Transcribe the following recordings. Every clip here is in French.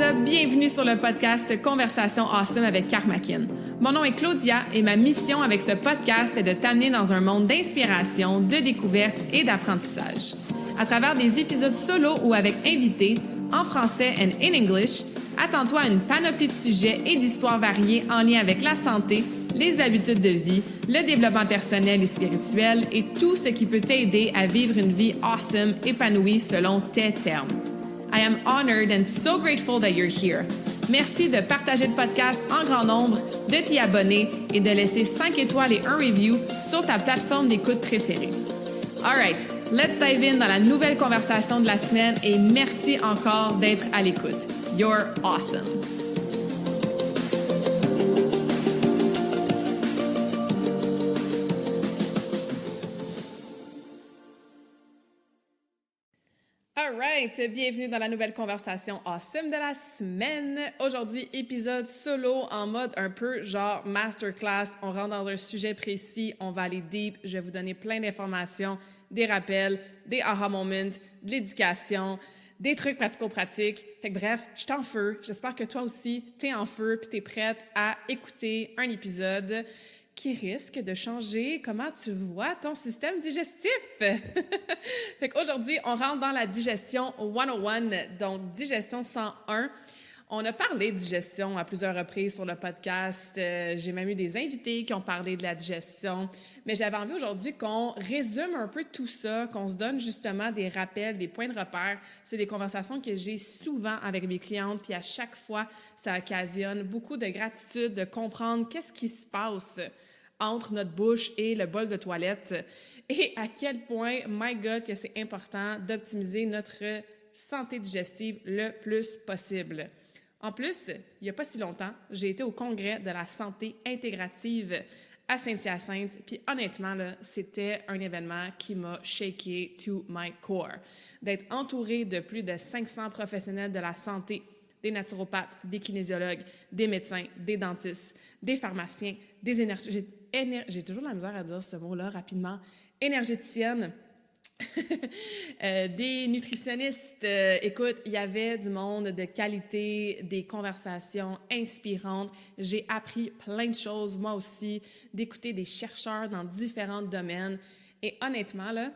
up? Bienvenue sur le podcast Conversation Awesome avec Karmakin. Mon nom est Claudia et ma mission avec ce podcast est de t'amener dans un monde d'inspiration, de découverte et d'apprentissage. À travers des épisodes solo ou avec invités, en français and in English, attends-toi à une panoplie de sujets et d'histoires variées en lien avec la santé, les habitudes de vie, le développement personnel et spirituel et tout ce qui peut t'aider à vivre une vie awesome, épanouie selon tes termes. I am honored and so grateful that you're here. Merci de partager le podcast en grand nombre, de t'y abonner et de laisser 5 étoiles et un review sur ta plateforme d'écoute préférée. All right, let's dive in dans la nouvelle conversation de la semaine et merci encore d'être à l'écoute. You're awesome. All right, bienvenue dans la nouvelle conversation awesome de la semaine. Aujourd'hui, épisode solo en mode un peu genre masterclass. On rentre dans un sujet précis, on va aller deep. Je vais vous donner plein d'informations, des rappels, des aha moments, de l'éducation, des trucs pratico-pratiques. Fait que bref, je suis en feu. J'espère que toi aussi, t'es en feu puis t'es prête à écouter un épisode qui risque de changer comment tu vois ton système digestif. Fait qu'aujourd'hui, on rentre dans la digestion 101, donc digestion 101. On a parlé de digestion à plusieurs reprises sur le podcast. J'ai même eu des invités qui ont parlé de la digestion. Mais j'avais envie aujourd'hui qu'on résume un peu tout ça, qu'on se donne justement des rappels, des points de repère. C'est des conversations que j'ai souvent avec mes clientes, puis à chaque fois, ça occasionne beaucoup de gratitude de comprendre qu'est-ce qui se passe entre notre bouche et le bol de toilette et à quel point, my God, que c'est important d'optimiser notre santé digestive le plus possible. En plus, il n'y a pas si longtemps, j'ai été au congrès de la santé intégrative à Saint-Hyacinthe, puis honnêtement, là, c'était un événement qui m'a shaké to my core. D'être entourée de plus de 500 professionnels de la santé, des naturopathes, des kinésiologues, des médecins, des dentistes, des pharmaciens, des j'ai toujours la misère à dire ce mot-là rapidement, énergéticiennes, des nutritionnistes. Écoute, il y avait du monde de qualité, des conversations inspirantes. J'ai appris plein de choses, moi aussi, d'écouter des chercheurs dans différents domaines. Et honnêtement, là,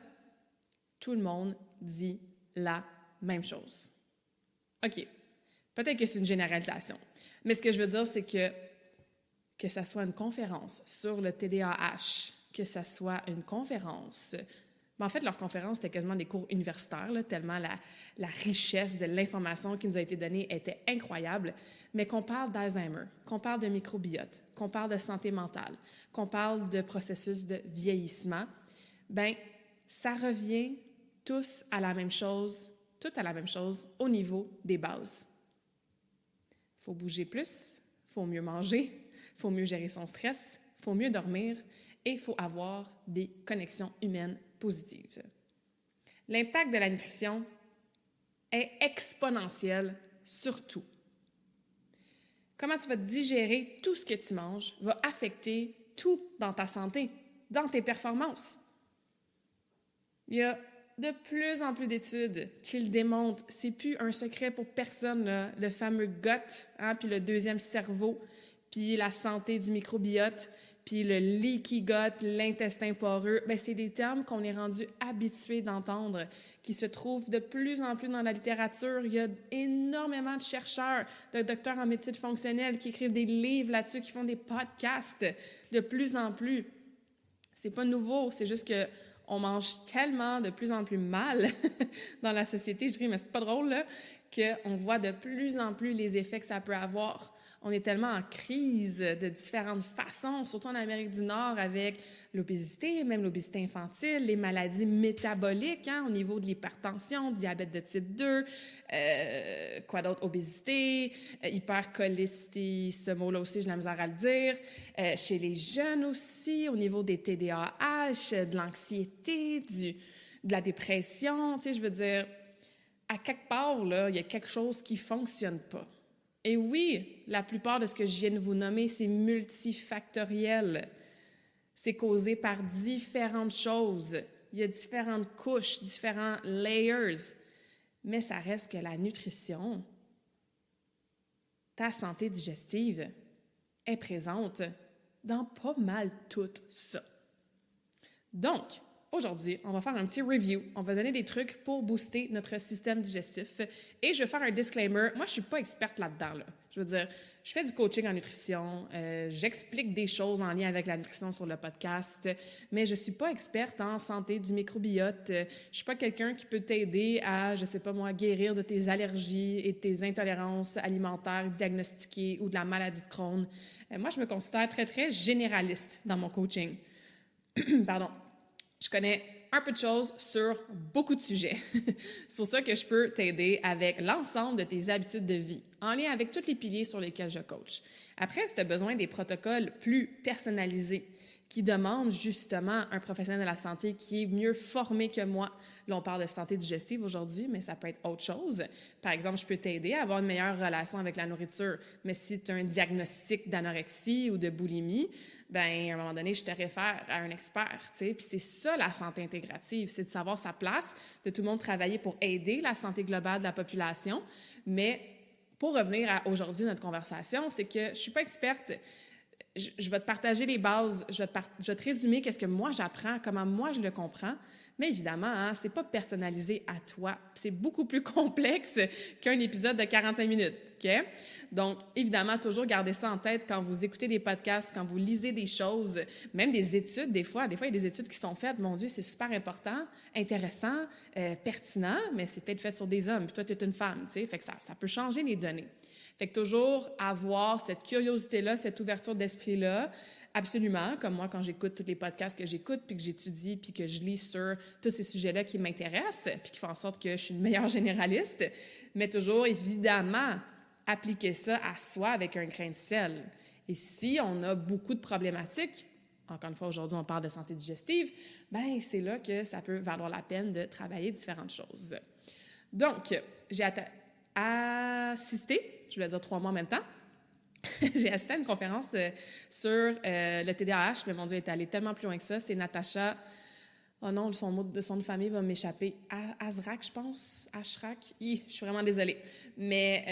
tout le monde dit la même chose. OK, peut-être que c'est une généralisation, mais ce que je veux dire, c'est que ça soit une conférence sur le TDAH, que ça soit une conférence. En fait, leur conférence, c'était quasiment des cours universitaires, là, tellement la richesse de l'information qui nous a été donnée était incroyable. Mais qu'on parle d'Alzheimer, qu'on parle de microbiote, qu'on parle de santé mentale, qu'on parle de processus de vieillissement, bien, ça revient tous à la même chose, tout à la même chose au niveau des bases. Il faut bouger plus, il faut mieux manger, il faut mieux gérer son stress, il faut mieux dormir et il faut avoir des connexions humaines positives. L'impact de la nutrition est exponentiel sur tout. Comment tu vas digérer tout ce que tu manges va affecter tout dans ta santé, dans tes performances. Il y a de plus en plus d'études qui le démontrent. C'est plus un secret pour personne, là, le fameux gut, puis le deuxième cerveau, puis la santé du microbiote, puis le leaky gut, l'intestin poreux. Bien, c'est des termes qu'on est rendu habitués d'entendre, qui se trouvent de plus en plus dans la littérature. Il y a énormément de chercheurs, de docteurs en médecine fonctionnelle qui écrivent des livres là-dessus, qui font des podcasts de plus en plus. C'est pas nouveau, c'est juste que on mange tellement de plus en plus mal dans la société, je dirais, mais c'est pas drôle, là, qu'on voit de plus en plus les effets que ça peut avoir. On est tellement en crise de différentes façons, surtout en Amérique du Nord avec l'obésité, même l'obésité infantile, les maladies métaboliques au niveau de l'hypertension, diabète de type 2, quoi d'autre, obésité, hypercholestérie, ce mot-là aussi, j'ai la misère à le dire, chez les jeunes aussi, au niveau des TDAH, de l'anxiété, de la dépression, tu sais, je veux dire, à quelque part, là, il y a quelque chose qui ne fonctionne pas. Et oui, la plupart de ce que je viens de vous nommer, c'est multifactoriel. C'est causé par différentes choses. Il y a différentes couches, différents layers. Mais ça reste que la nutrition, ta santé digestive est présente dans pas mal tout ça. Donc, aujourd'hui, on va faire un petit review. On va donner des trucs pour booster notre système digestif. Et je vais faire un disclaimer. Moi, je ne suis pas experte là-dedans. Là. Je veux dire, je fais du coaching en nutrition. J'explique des choses en lien avec la nutrition sur le podcast. Mais je ne suis pas experte en santé du microbiote. Je ne suis pas quelqu'un qui peut t'aider à, je ne sais pas moi, guérir de tes allergies et de tes intolérances alimentaires diagnostiquées ou de la maladie de Crohn. Moi, je me considère très, très généraliste dans mon coaching. Pardon. Je connais un peu de choses sur beaucoup de sujets. C'est pour ça que je peux t'aider avec l'ensemble de tes habitudes de vie, en lien avec tous les piliers sur lesquels je coach. Après, si tu as besoin des protocoles plus personnalisés, qui demandent justement un professionnel de la santé qui est mieux formé que moi. Là, on parle de santé digestive aujourd'hui, mais ça peut être autre chose. Par exemple, je peux t'aider à avoir une meilleure relation avec la nourriture, mais si tu as un diagnostic d'anorexie ou de boulimie, bien, à un moment donné, je te réfère à un expert, tu sais. Puis c'est ça, la santé intégrative, c'est de savoir sa place, de tout le monde travailler pour aider la santé globale de la population. Mais pour revenir à aujourd'hui, notre conversation, c'est que je ne suis pas experte. Je vais te partager les bases, je vais te résumer qu'est-ce que moi j'apprends, comment moi je le comprends. Mais évidemment, hein, c'est pas personnalisé à toi. C'est beaucoup plus complexe qu'un épisode de 45 minutes, OK? Donc, évidemment, toujours garder ça en tête quand vous écoutez des podcasts, quand vous lisez des choses, même des études, des fois, il y a des études qui sont faites. Mon Dieu, c'est super important, intéressant, pertinent, mais c'est peut-être fait sur des hommes, puis toi, tu es une femme, tu sais, fait que ça peut changer les données. Fait que toujours avoir cette curiosité-là, cette ouverture d'esprit-là, absolument, comme moi quand j'écoute tous les podcasts que j'écoute, puis que j'étudie, puis que je lis sur tous ces sujets-là qui m'intéressent, puis qui font en sorte que je suis une meilleure généraliste, mais toujours, évidemment, appliquer ça à soi avec un grain de sel. Et si on a beaucoup de problématiques, encore une fois, aujourd'hui, on parle de santé digestive, bien, c'est là que ça peut valoir la peine de travailler différentes choses. Donc, j'ai assisté, je voulais dire 3 mois en même temps, j'ai assisté à une conférence sur le TDAH, mais mon Dieu, elle est allée tellement plus loin que ça. C'est Natacha, oh non, son mot de son famille va m'échapper, Azrak, je pense, Ashrak, je suis vraiment désolée. Mais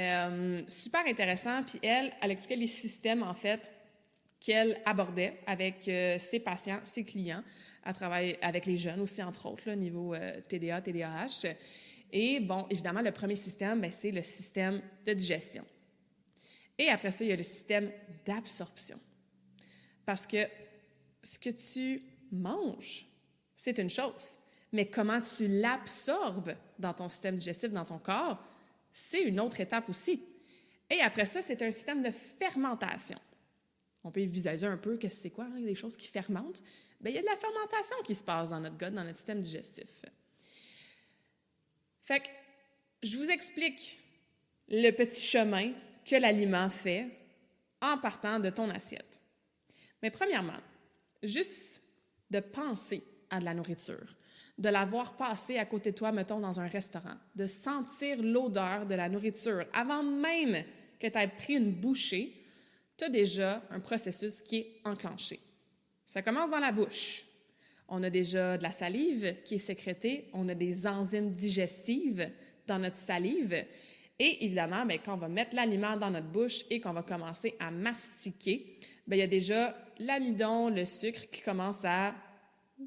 super intéressant, puis elle expliquait les systèmes, en fait, qu'elle abordait avec ses patients, ses clients, à travailler avec les jeunes aussi, entre autres, là, niveau TDA, TDAH. Et bon, évidemment, le premier système, bien, c'est le système de digestion. Et après ça, il y a le système d'absorption. Parce que ce que tu manges, c'est une chose, mais comment tu l'absorbes dans ton système digestif, dans ton corps, c'est une autre étape aussi. Et après ça, c'est un système de fermentation. On peut visualiser un peu que c'est quoi, hein, des choses qui fermentent. Bien, il y a de la fermentation qui se passe dans notre gut, dans notre système digestif. Fait que je vous explique le petit chemin que l'aliment fait en partant de ton assiette. Mais premièrement, juste de penser à de la nourriture, de la voir passer à côté de toi, mettons, dans un restaurant, de sentir l'odeur de la nourriture avant même que tu aies pris une bouchée, tu as déjà un processus qui est enclenché. Ça commence dans la bouche. On a déjà de la salive qui est sécrétée, on a des enzymes digestives dans notre salive. Et évidemment, bien, quand on va mettre l'aliment dans notre bouche et qu'on va commencer à mastiquer, bien, il y a déjà l'amidon, le sucre qui commence à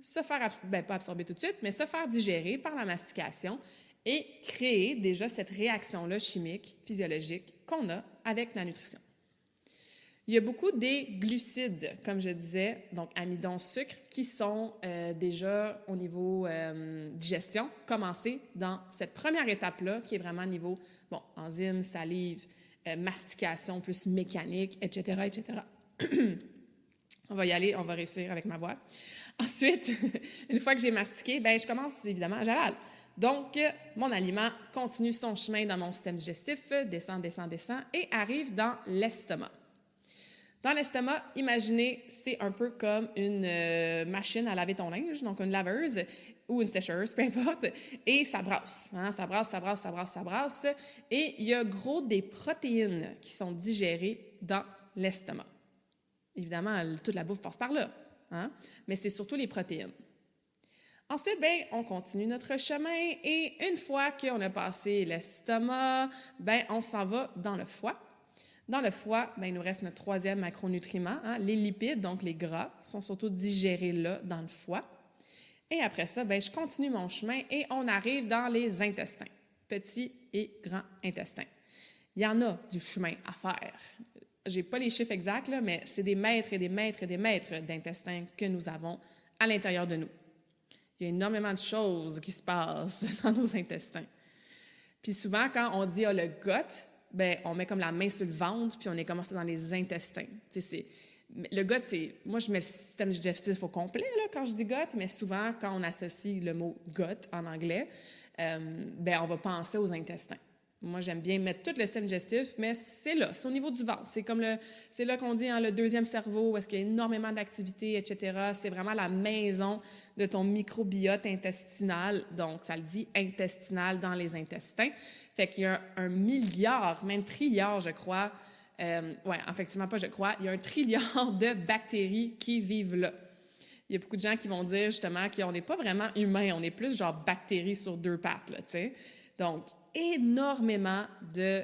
se faire, pas absorber tout de suite, mais se faire digérer par la mastication et créer déjà cette réaction-là chimique, physiologique qu'on a avec la nutrition. Il y a beaucoup des glucides, comme je disais, donc amidon, sucre, qui sont déjà au niveau digestion, commencés dans cette première étape-là, qui est vraiment niveau, enzymes, salive, mastication plus mécanique, etc., etc. On va y aller, on va réussir avec ma voix. Ensuite, une fois que j'ai mastiqué, bien, je commence évidemment, j'avale. Donc, mon aliment continue son chemin dans mon système digestif, descend, et arrive dans l'estomac. Dans l'estomac, imaginez, c'est un peu comme une machine à laver ton linge, donc une laveuse ou une sécheuse, peu importe, et ça brasse, hein, ça brasse, et il y a gros des protéines qui sont digérées dans l'estomac. Évidemment, toute la bouffe passe par là, hein, mais c'est surtout les protéines. Ensuite, bien, on continue notre chemin et une fois qu'on a passé l'estomac, bien, on s'en va dans le foie. Dans le foie, il nous reste notre troisième macronutriment, hein, les lipides, donc les gras, sont surtout digérés là, dans le foie. Et après ça, je continue mon chemin et on arrive dans les intestins, petit et grand intestin. Il y en a du chemin à faire. J'ai pas les chiffres exacts, là, mais c'est des mètres et des mètres et des mètres d'intestins que nous avons à l'intérieur de nous. Il y a énormément de choses qui se passent dans nos intestins. Puis souvent, quand on dit le gut, on met comme la main sur le ventre, puis on est commencé dans les intestins. Le gut, moi, je mets le système digestif au complet là, quand je dis gut, mais souvent, quand on associe le mot gut en anglais, on va penser aux intestins. Moi, j'aime bien mettre tout le système digestif, mais c'est là, c'est au niveau du ventre. C'est là qu'on dit le deuxième cerveau, où est-ce qu'il y a énormément d'activités, etc. C'est vraiment la maison de ton microbiote intestinal. Donc, ça le dit intestinal dans les intestins. Fait qu'il y a un milliard, même trilliard, je crois. Effectivement pas je crois. Il y a un trilliard de bactéries qui vivent là. Il y a beaucoup de gens qui vont dire justement qu'on n'est pas vraiment humain, on est plus genre bactéries sur deux pattes, là, tu sais. Donc, énormément de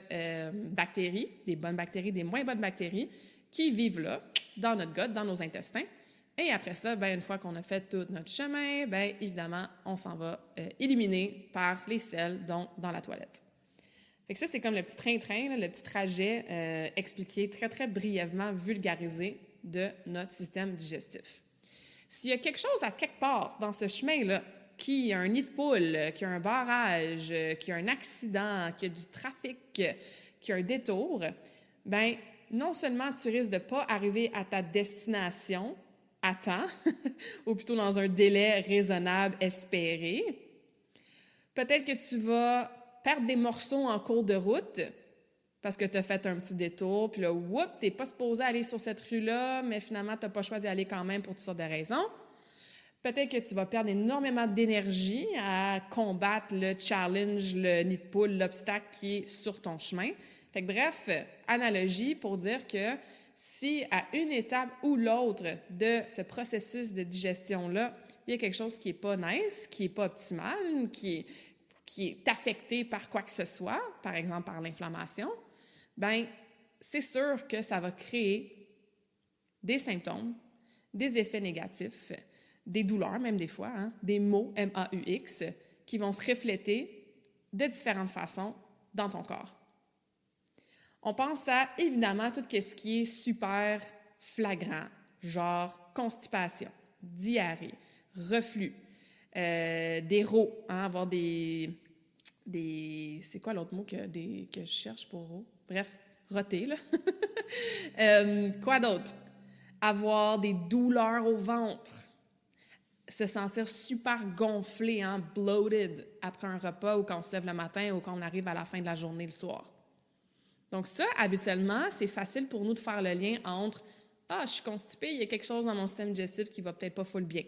bactéries, des bonnes bactéries, des moins bonnes bactéries, qui vivent là, dans notre gut, dans nos intestins. Et après ça, une fois qu'on a fait tout notre chemin, évidemment, on s'en va éliminer par les selles, donc dans la toilette. Fait que ça, c'est comme le petit train-train, là, le petit trajet expliqué très, très brièvement, vulgarisé de notre système digestif. S'il y a quelque chose à quelque part dans ce chemin-là, qui a un nid de poule, qui a un barrage, qui a un accident, qui a du trafic, qui a un détour, non seulement tu risques de ne pas arriver à ta destination à temps, ou plutôt dans un délai raisonnable espéré, peut-être que tu vas perdre des morceaux en cours de route parce que tu as fait un petit détour, puis là, tu n'es pas supposé aller sur cette rue-là, mais finalement, tu n'as pas choisi d'aller quand même pour toutes sortes de raisons. Peut-être que tu vas perdre énormément d'énergie à combattre le challenge, le nid de poule, l'obstacle qui est sur ton chemin. Fait que bref, analogie pour dire que si à une étape ou l'autre de ce processus de digestion-là, il y a quelque chose qui n'est pas nice, qui n'est pas optimal, qui est affecté par quoi que ce soit, par exemple par l'inflammation, c'est sûr que ça va créer des symptômes, des effets négatifs, des douleurs même des fois, des maux, M-A-U-X, qui vont se refléter de différentes façons dans ton corps. On pense à, évidemment, tout ce qui est super flagrant, genre constipation, diarrhée, reflux, des rots, avoir des c'est quoi l'autre mot que je cherche pour rots? Bref, roter, là. Quoi d'autre? Avoir des douleurs au ventre, se sentir super gonflé, bloated, après un repas ou quand on se lève le matin ou quand on arrive à la fin de la journée le soir. Donc ça, habituellement, c'est facile pour nous de faire le lien entre « Ah, je suis constipée, il y a quelque chose dans mon système digestif qui va peut-être pas full bien. »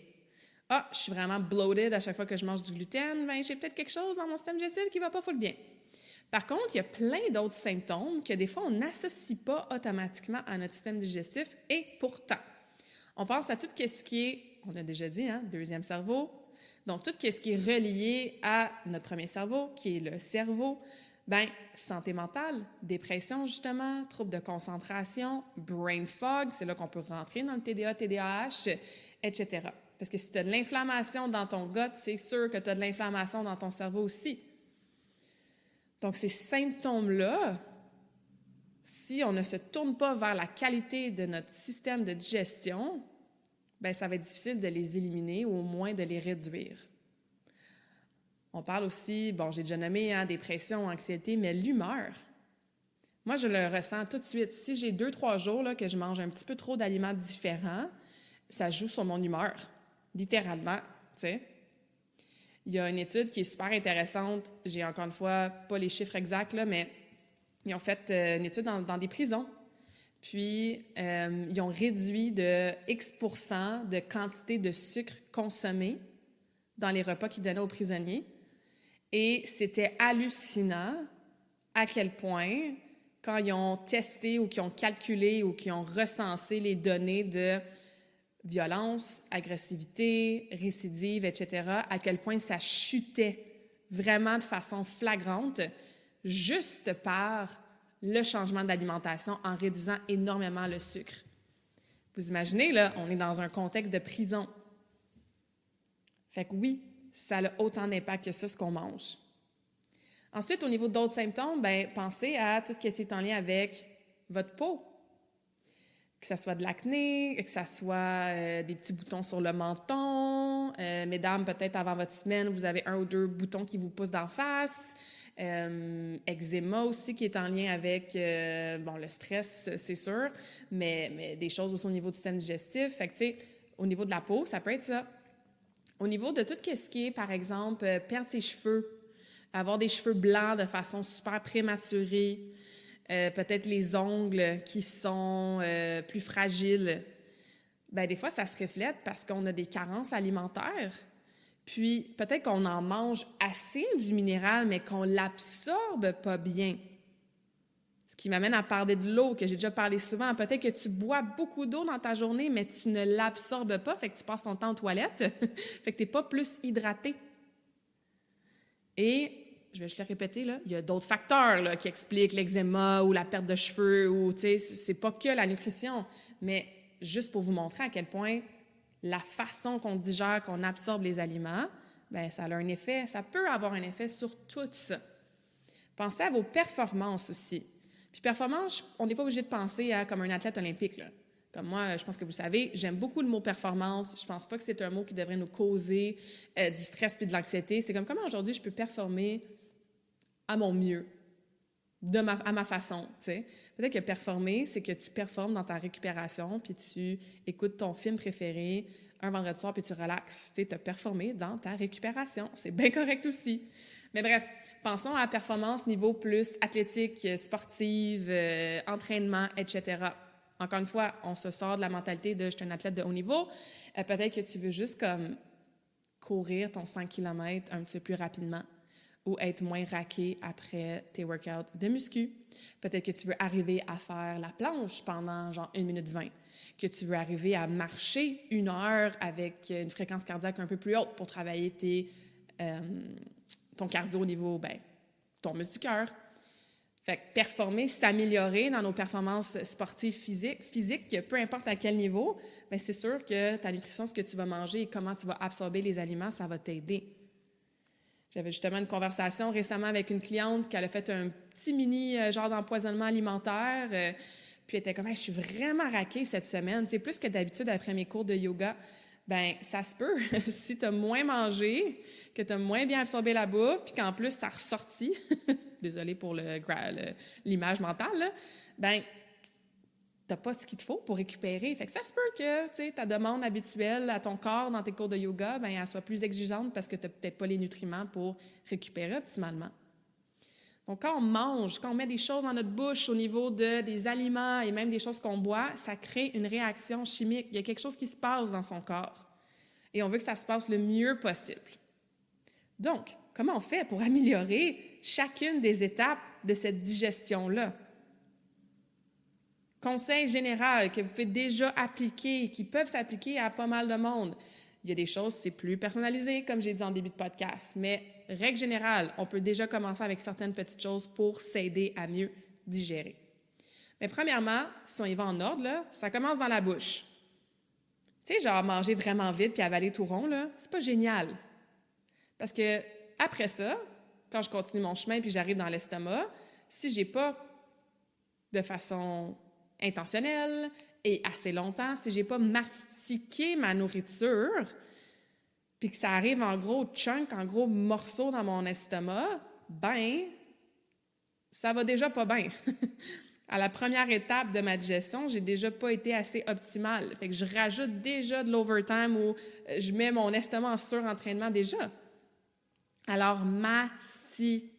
Ah, je suis vraiment bloated à chaque fois que je mange du gluten, j'ai peut-être quelque chose dans mon système digestif qui va pas full bien. Par contre, il y a plein d'autres symptômes que des fois, on n'associe pas automatiquement à notre système digestif et pourtant, on pense à tout ce qui est, on a déjà dit, deuxième cerveau, donc tout ce qui est relié à notre premier cerveau, qui est le cerveau, santé mentale, dépression justement, troubles de concentration, brain fog, c'est là qu'on peut rentrer dans le TDA, TDAH, etc. Parce que si tu as de l'inflammation dans ton gut, c'est sûr que tu as de l'inflammation dans ton cerveau aussi. Donc, ces symptômes-là, si on ne se tourne pas vers la qualité de notre système de digestion, ça va être difficile de les éliminer ou au moins de les réduire. On parle aussi, j'ai déjà nommé dépression, anxiété, mais l'humeur. Moi, je le ressens tout de suite. Si j'ai 2-3 jours là, que je mange un petit peu trop d'aliments différents, ça joue sur mon humeur, littéralement, tu sais. Il y a une étude qui est super intéressante. J'ai encore une fois pas les chiffres exacts, là, mais ils ont fait une étude dans des prisons. Puis, ils ont réduit de X% de quantité de sucre consommé dans les repas qu'ils donnaient aux prisonniers. Et c'était hallucinant à quel point, quand ils ont testé ou qu'ils ont calculé ou qu'ils ont recensé les données de violence, agressivité, récidive, etc., à quel point ça chutait vraiment de façon flagrante juste par le changement d'alimentation en réduisant énormément le sucre. Vous imaginez, là, on est dans un contexte de prison. Fait que oui, ça a autant d'impact que ça, ce qu'on mange. Ensuite, au niveau d'autres symptômes, pensez à tout ce qui est en lien avec votre peau. Que ce soit de l'acné, que ce soit des petits boutons sur le menton. Mesdames, peut-être avant votre semaine, vous avez 1 ou 2 boutons qui vous poussent d'en face. Eczéma aussi qui est en lien avec le stress, c'est sûr, mais des choses aussi au niveau du système digestif. Fait que, tu sais, au niveau de la peau, ça peut être ça. Au niveau de tout ce qui est, par exemple, perdre ses cheveux, avoir des cheveux blancs de façon super prématurée, peut-être les ongles qui sont plus fragiles, des fois, ça se reflète parce qu'on a des carences alimentaires. Puis, peut-être qu'on en mange assez du minéral, mais qu'on l'absorbe pas bien. Ce qui m'amène à parler de l'eau, que j'ai déjà parlé souvent. Peut-être que tu bois beaucoup d'eau dans ta journée, mais tu ne l'absorbes pas, fait que tu passes ton temps aux toilettes, fait que tu n'es pas plus hydraté. Et, je vais juste le répéter, là, il y a d'autres facteurs là, qui expliquent l'eczéma ou la perte de cheveux, ou, tu sais, c'est pas que la nutrition, mais juste pour vous montrer à quel point la façon qu'on digère, qu'on absorbe les aliments, ça a un effet, ça peut avoir un effet sur tout ça. Pensez à vos performances aussi. Puis performance, on n'est pas obligé de penser à comme un athlète olympique, là. Comme moi, je pense que vous savez, j'aime beaucoup le mot performance. Je pense pas que c'est un mot qui devrait nous causer du stress puis de l'anxiété. C'est comme comment aujourd'hui je peux performer à mon mieux, à ma façon, tu sais. Peut-être que performer, c'est que tu performes dans ta récupération, puis tu écoutes ton film préféré un vendredi soir, puis tu relaxes. Tu sais, as performé dans ta récupération. C'est bien correct aussi. Mais bref, pensons à la performance niveau plus athlétique, sportive, entraînement, etc. Encore une fois, on se sort de la mentalité de « je suis un athlète de haut niveau ». Peut-être que tu veux juste comme courir ton 100 km un petit peu plus rapidement ou être moins raqué après tes workouts de muscu. Peut-être que tu veux arriver à faire la planche pendant genre 1 minute 20, que tu veux arriver à marcher 1 heure avec une fréquence cardiaque un peu plus haute pour travailler ton cardio au niveau, ton muscle du cœur. Fait que performer, s'améliorer dans nos performances sportives physiques, peu importe à quel niveau, c'est sûr que ta nutrition, ce que tu vas manger et comment tu vas absorber les aliments, ça va t'aider. J'avais justement une conversation récemment avec une cliente qui a fait un petit mini genre d'empoisonnement alimentaire. Puis elle était comme « je suis vraiment raquée cette semaine. » Tu sais, plus que d'habitude après mes cours de yoga, ça se peut. Si tu as moins mangé, que tu as moins bien absorbé la bouffe, puis qu'en plus ça a ressorti, désolée pour l'image mentale, là, t'as pas ce qu'il te faut pour récupérer. Fait que ça se peut que, tu sais, ta demande habituelle à ton corps dans tes cours de yoga, elle soit plus exigeante parce que tu n'as peut-être pas les nutriments pour récupérer optimalement. Donc, quand on mange, quand on met des choses dans notre bouche au niveau des aliments et même des choses qu'on boit, ça crée une réaction chimique. Il y a quelque chose qui se passe dans son corps. Et on veut que ça se passe le mieux possible. Donc, comment on fait pour améliorer chacune des étapes de cette digestion-là? Conseil général que vous pouvez déjà appliquer, qui peuvent s'appliquer à pas mal de monde. Il y a des choses, c'est plus personnalisé, comme j'ai dit en début de podcast, mais règle générale, on peut déjà commencer avec certaines petites choses pour s'aider à mieux digérer. Mais premièrement, si on y va en ordre, là, ça commence dans la bouche. Tu sais, genre manger vraiment vite puis avaler tout rond, là, c'est pas génial. Parce que après ça, quand je continue mon chemin puis j'arrive dans l'estomac, si j'ai pas de façon intentionnelle et assez longtemps, si j'ai pas mastiqué ma nourriture, puis que ça arrive en gros chunk, en gros morceaux dans mon estomac, ça va déjà pas bien. À la première étape de ma digestion, j'ai déjà pas été assez optimale. Fait que je rajoute déjà de l'overtime ou je mets mon estomac en surentraînement déjà. Alors, mastiquer.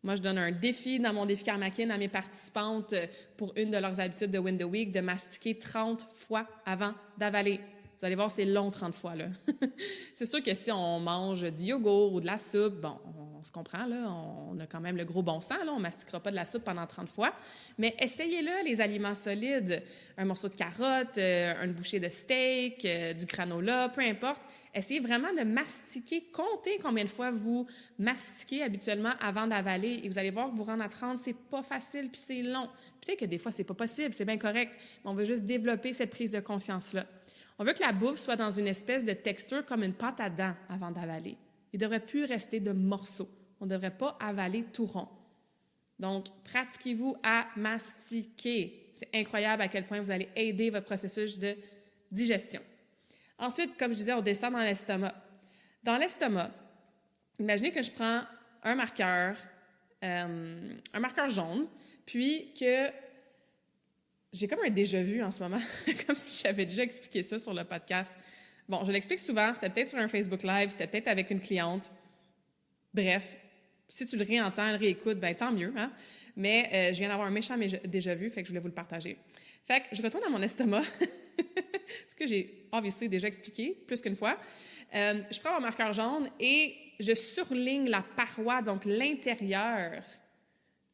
Moi, je donne un défi dans mon défi Karmakin à mes participantes pour une de leurs habitudes de Win the Week de mastiquer 30 fois avant d'avaler. Vous allez voir, c'est long 30 fois, là. C'est sûr que si on mange du yogourt ou de la soupe, bon, on se comprend, là, on a quand même le gros bon sens, là, on ne mastiquera pas de la soupe pendant 30 fois, mais essayez-le, les aliments solides, un morceau de carotte, une bouchée de steak, du granola, peu importe. Essayez vraiment de mastiquer, comptez combien de fois vous mastiquez habituellement avant d'avaler et vous allez voir que vous rendre à 30, c'est pas facile puis c'est long. Peut-être que des fois, c'est pas possible, c'est bien correct, mais on veut juste développer cette prise de conscience-là. On veut que la bouffe soit dans une espèce de texture comme une pâte à dents avant d'avaler. Il ne devrait plus rester de morceaux. On ne devrait pas avaler tout rond. Donc, pratiquez-vous à mastiquer. C'est incroyable à quel point vous allez aider votre processus de digestion. Ensuite, comme je disais, on descend dans l'estomac. Dans l'estomac, imaginez que je prends un marqueur jaune, puis que j'ai comme un déjà-vu en ce moment, comme si j'avais déjà expliqué ça sur le podcast. Bon, je l'explique souvent, c'était peut-être sur un Facebook Live, c'était peut-être avec une cliente. Bref, si tu le réentends, le réécoutes, bien tant mieux, hein? Mais je viens d'avoir un méchant déjà-vu, fait que je voulais vous le partager. Fait que je retourne à mon estomac, ce que j'ai obviously déjà expliqué plus qu'une fois. Je prends mon marqueur jaune et je surligne la paroi, donc l'intérieur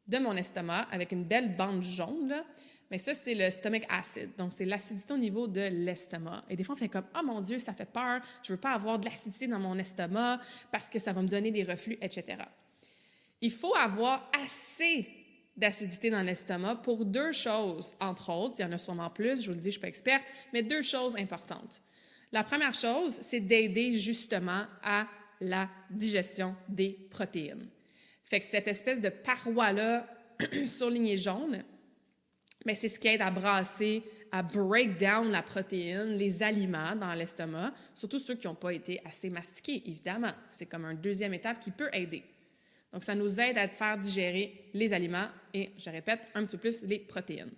de mon estomac avec une belle bande jaune, là. Mais ça, c'est le stomach acid. Donc, c'est l'acidité au niveau de l'estomac. Et des fois, on fait comme « Oh mon Dieu, ça fait peur. Je ne veux pas avoir de l'acidité dans mon estomac parce que ça va me donner des reflux, etc. » Il faut avoir assez d'acidité dans l'estomac pour deux choses, entre autres. Il y en a sûrement plus, je vous le dis, je ne suis pas experte, mais deux choses importantes. La première chose, c'est d'aider justement à la digestion des protéines. Fait que cette espèce de paroi-là surlignée jaune, bien, c'est ce qui aide à brasser, à break down la protéine, les aliments dans l'estomac, surtout ceux qui n'ont pas été assez mastiqués, évidemment. C'est comme une deuxième étape qui peut aider. Donc, ça nous aide à faire digérer les aliments et, je répète, un petit peu plus les protéines.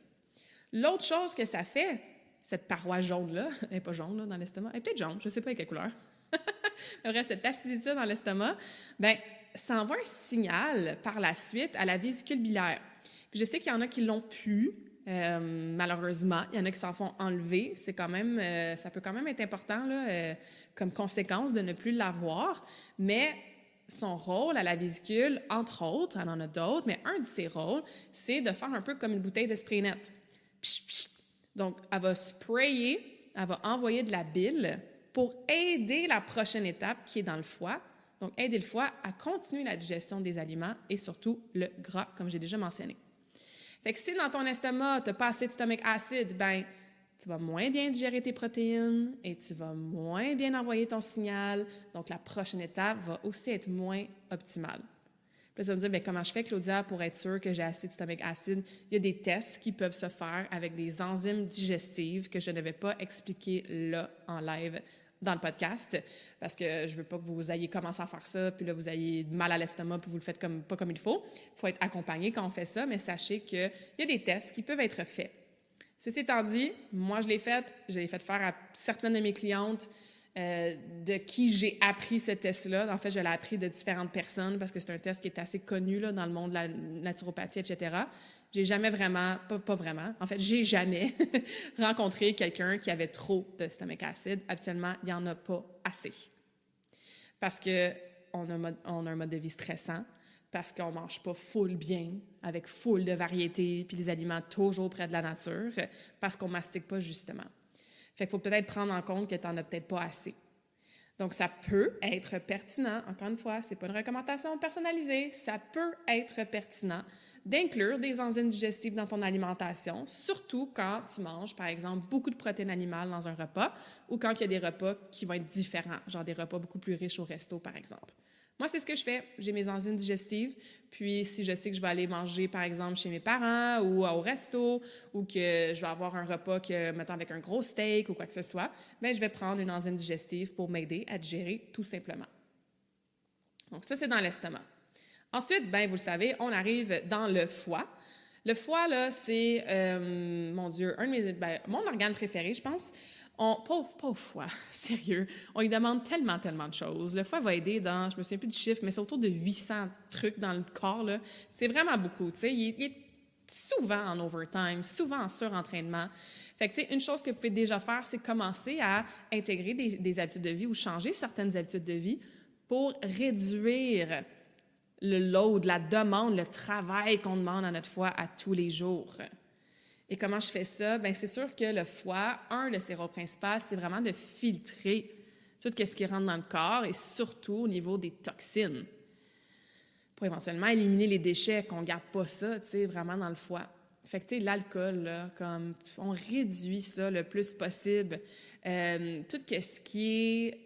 L'autre chose que ça fait, cette paroi jaune-là, elle n'est pas jaune là, dans l'estomac, elle est peut-être jaune, je ne sais pas quelle couleur. Bref, cette acidité dans l'estomac, bien, ça envoie un signal par la suite à la vésicule biliaire. Puis je sais qu'il y en a qui l'ont plus, malheureusement. Il y en a qui s'en font enlever. C'est quand même, ça peut quand même être important là, comme conséquence de ne plus l'avoir. Mais son rôle à la vésicule, entre autres, elle en a d'autres, mais un de ses rôles, c'est de faire un peu comme une bouteille de spray net. Psh, psh. Donc, elle va sprayer, elle va envoyer de la bile pour aider la prochaine étape qui est dans le foie. Donc, aider le foie à continuer la digestion des aliments et surtout le gras, comme j'ai déjà mentionné. Fait que si dans ton estomac, tu n'as pas assez de stomach acid, ben tu vas moins bien digérer tes protéines et tu vas moins bien envoyer ton signal. Donc, la prochaine étape va aussi être moins optimale. Puis là, tu vas me dire, bien, comment je fais, Claudia, pour être sûre que j'ai assez de stomach acid? Il y a des tests qui peuvent se faire avec des enzymes digestives que je ne vais pas expliquer là, en live, dans le podcast, parce que je veux pas que vous ayez commencé à faire ça, puis là, vous ayez mal à l'estomac, puis vous le faites pas comme il faut. Il faut être accompagné quand on fait ça, mais sachez qu'il y a des tests qui peuvent être faits. Ceci étant dit, moi, je l'ai fait faire à certaines de mes clientes de qui j'ai appris ce test-là. En fait, je l'ai appris de différentes personnes parce que c'est un test qui est assez connu là, dans le monde de la naturopathie, etc. J'ai jamais vraiment, pas vraiment, en fait, j'ai jamais rencontré quelqu'un qui avait trop de stomach acid. Habituellement, il n'y en a pas assez. Parce qu'on a un mode de vie stressant, parce qu'on ne mange pas full bien, avec full de variétés, puis des aliments toujours près de la nature, parce qu'on ne mastique pas justement. Fait qu'il faut peut-être prendre en compte que tu n'en as peut-être pas assez. Donc, ça peut être pertinent, encore une fois, ce n'est pas une recommandation personnalisée, ça peut être pertinent d'inclure des enzymes digestives dans ton alimentation, surtout quand tu manges, par exemple, beaucoup de protéines animales dans un repas ou quand il y a des repas qui vont être différents, genre des repas beaucoup plus riches au resto, par exemple. Moi, c'est ce que je fais. J'ai mes enzymes digestives, puis si je sais que je vais aller manger, par exemple, chez mes parents ou au resto, ou que je vais avoir un repas, mettons, avec un gros steak ou quoi que ce soit, bien, je vais prendre une enzyme digestive pour m'aider à digérer tout simplement. Donc, ça, c'est dans l'estomac. Ensuite, bien, vous le savez, on arrive dans le foie. Le foie, là, c'est, mon Dieu, mon organe préféré, je pense. Pas au foie, sérieux. On lui demande tellement de choses. Le foie va aider dans, je me souviens plus du chiffre, mais c'est autour de 800 trucs dans le corps, là. C'est vraiment beaucoup, tu sais. Il est souvent en overtime, souvent en surentraînement. Fait que, tu sais, une chose que vous pouvez déjà faire, c'est commencer à intégrer des habitudes de vie ou changer certaines habitudes de vie pour réduire le load, la demande, le travail qu'on demande à notre foie à tous les jours. Et comment je fais ça? Bien, c'est sûr que le foie, un de ses rôles principaux, c'est vraiment de filtrer tout ce qui rentre dans le corps et surtout au niveau des toxines pour éventuellement éliminer les déchets, qu'on ne garde pas ça, tu sais, vraiment dans le foie. Fait que, tu sais, l'alcool, là, comme on réduit ça le plus possible. Tout ce qui est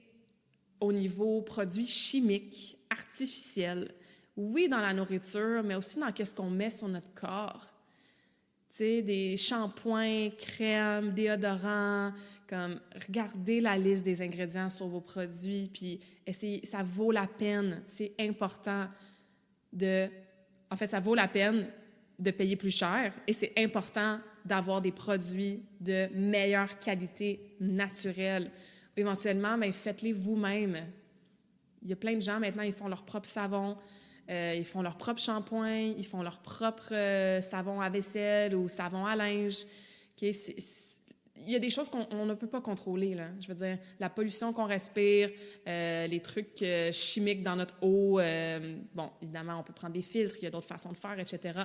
au niveau produits chimiques, artificiels, oui, dans la nourriture, mais aussi dans ce qu'on met sur notre corps. Tu sais, des shampoings, crèmes, déodorants, comme regardez la liste des ingrédients sur vos produits, puis essayez, ça vaut la peine, c'est important ça vaut la peine de payer plus cher et c'est important d'avoir des produits de meilleure qualité naturelle. Éventuellement, bien, faites-les vous-même. Il y a plein de gens maintenant, ils font leur propre savon, ils font leur propre shampoing, ils font leur propre savon à vaisselle ou savon à linge. Okay? Il y a des choses qu'on ne peut pas contrôler, là. Je veux dire, la pollution qu'on respire, les trucs chimiques dans notre eau. Bon, évidemment, on peut prendre des filtres, il y a d'autres façons de faire, etc.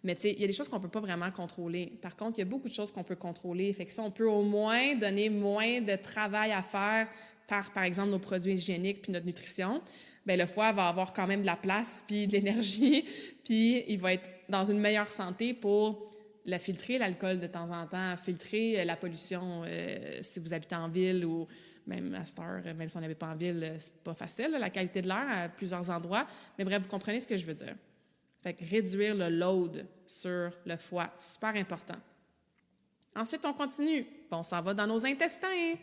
Mais tu sais, il y a des choses qu'on ne peut pas vraiment contrôler. Par contre, il y a beaucoup de choses qu'on peut contrôler. Fait que ça, on peut au moins donner moins de travail à faire par exemple, nos produits hygiéniques puis notre nutrition. Bien, le foie va avoir quand même de la place puis de l'énergie, puis il va être dans une meilleure santé pour la filtrer, l'alcool de temps en temps, filtrer la pollution si vous habitez en ville ou même à cette heure, même si on n'habite pas en ville, c'est pas facile, la qualité de l'air à plusieurs endroits. Mais bref, vous comprenez ce que je veux dire. Fait que réduire le load sur le foie, super important. Ensuite, on continue. On s'en va dans nos intestins.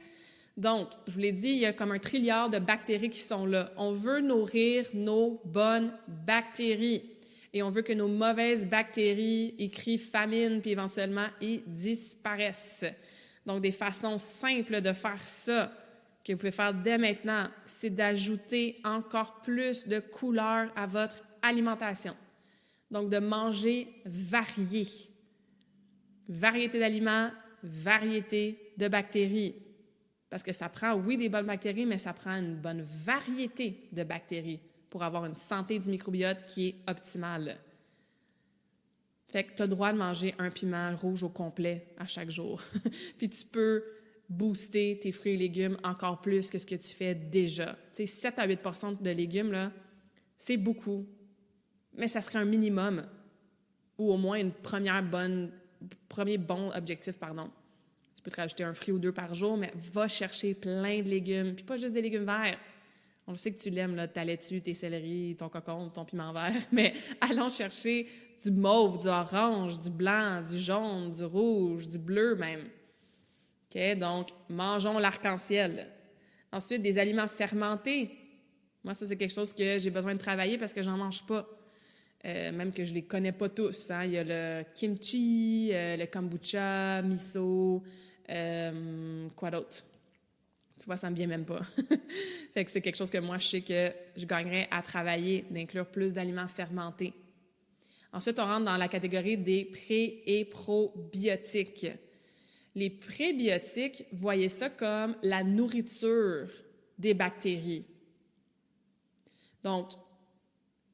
Donc, je vous l'ai dit, il y a comme 1 trilliard de bactéries qui sont là. On veut nourrir nos bonnes bactéries. Et on veut que nos mauvaises bactéries crient famine, puis éventuellement, ils disparaissent. Donc, des façons simples de faire ça, que vous pouvez faire dès maintenant, c'est d'ajouter encore plus de couleurs à votre alimentation. Donc, de manger varié. Variété d'aliments, variété de bactéries. Parce que ça prend, oui, des bonnes bactéries, mais ça prend une bonne variété de bactéries pour avoir une santé du microbiote qui est optimale. Fait que tu as le droit de manger un piment rouge au complet à chaque jour. Puis tu peux booster tes fruits et légumes encore plus que ce que tu fais déjà. Tu sais, 7 à 8 % de légumes, là, c'est beaucoup. Mais ça serait un minimum ou au moins premier bon objectif, pardon. Tu peux te rajouter un fruit ou 2 par jour, mais va chercher plein de légumes, puis pas juste des légumes verts. On sait que tu l'aimes, là, ta laitue, tes céleris, ton concombre, ton piment vert, mais allons chercher du mauve, du orange, du blanc, du jaune, du rouge, du bleu même. OK? Donc, mangeons l'arc-en-ciel. Ensuite, des aliments fermentés. Moi, ça, c'est quelque chose que j'ai besoin de travailler parce que j'en mange pas. Même que je les connais pas tous. Hein? Il y a le kimchi, le kombucha, miso, quoi d'autre? Tu vois, ça me vient même pas. Fait que c'est quelque chose que moi, je sais que je gagnerais à travailler, d'inclure plus d'aliments fermentés. Ensuite, on rentre dans la catégorie des pré- et probiotiques. Les prébiotiques, voyez ça comme la nourriture des bactéries. Donc,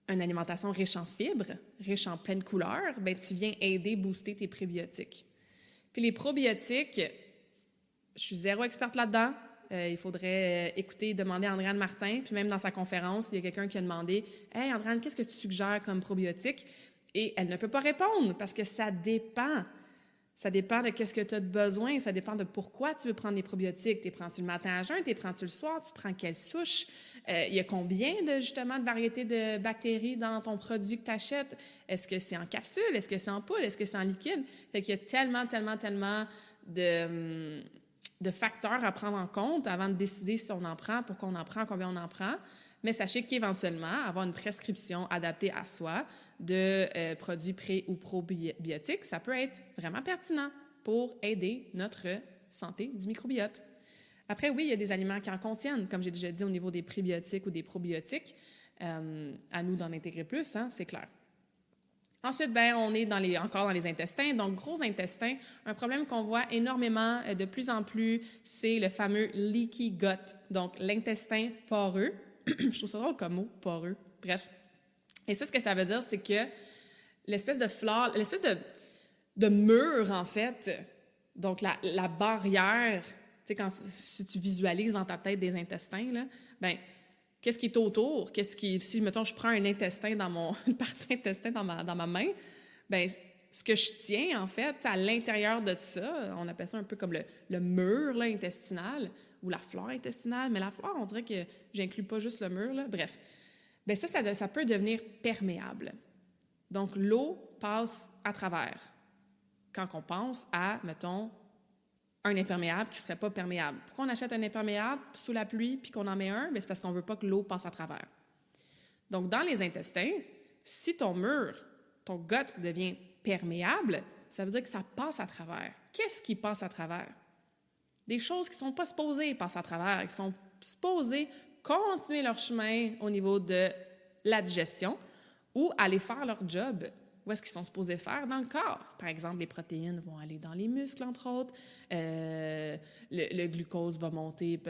une alimentation riche en fibres, riche en plein de couleurs, bien, tu viens aider, booster tes prébiotiques. Puis les probiotiques, je suis zéro experte là-dedans. Il faudrait écouter, demander à Andréane Martin, puis même dans sa conférence, il y a quelqu'un qui a demandé « Hey, Andréane, qu'est-ce que tu suggères comme probiotique? » Et elle ne peut pas répondre parce que ça dépend. Ça dépend de qu'est-ce que tu as de besoin, ça dépend de pourquoi tu veux prendre des probiotiques. T'es prends-tu le matin à jeun, t'es prends-tu le soir, tu prends quelle souche? Il y a combien justement de variétés de bactéries dans ton produit que tu achètes? Est-ce que c'est en capsule? Est-ce que c'est en poudre? Est-ce que c'est en liquide? Fait qu'il y a tellement de facteurs à prendre en compte avant de décider si on en prend, pourquoi on en prend, combien on en prend. Mais sachez qu'éventuellement, avoir une prescription adaptée à soi de produits pré- ou probiotiques, ça peut être vraiment pertinent pour aider notre santé du microbiote. Après, oui, il y a des aliments qui en contiennent, comme j'ai déjà dit au niveau des prébiotiques ou des probiotiques. À nous d'en intégrer plus, hein, c'est clair. Ensuite, on est encore dans les intestins. Donc, gros intestins, un problème qu'on voit énormément de plus en plus, c'est le fameux leaky gut, donc l'intestin poreux. Je trouve ça drôle comme mot, poreux. Bref. Et ça, ce que ça veut dire, c'est que l'espèce de flore, l'espèce de mur, en fait, donc la barrière, tu sais, si tu visualises dans ta tête des intestins, là, qu'est-ce qui est autour? Si, mettons, je prends un intestin une partie d'intestin dans ma main, ce que je tiens, en fait, à l'intérieur de ça, on appelle ça un peu comme le mur là, intestinal ou la flore intestinale, mais la flore, on dirait que j'inclus pas juste le mur, là. Bref. Ça peut devenir perméable. Donc, l'eau passe à travers. Quand on pense à, mettons, un imperméable qui ne serait pas perméable. Pourquoi on achète un imperméable sous la pluie puis qu'on en met un? C'est parce qu'on ne veut pas que l'eau passe à travers. Donc, dans les intestins, si ton mur, ton gut devient perméable, ça veut dire que ça passe à travers. Qu'est-ce qui passe à travers? Des choses qui ne sont pas supposées passer à travers, qui sont supposées continuer leur chemin au niveau de la digestion ou aller faire leur job. Où est-ce qu'ils sont supposés faire dans le corps? Par exemple, les protéines vont aller dans les muscles, entre autres. Le glucose va monter,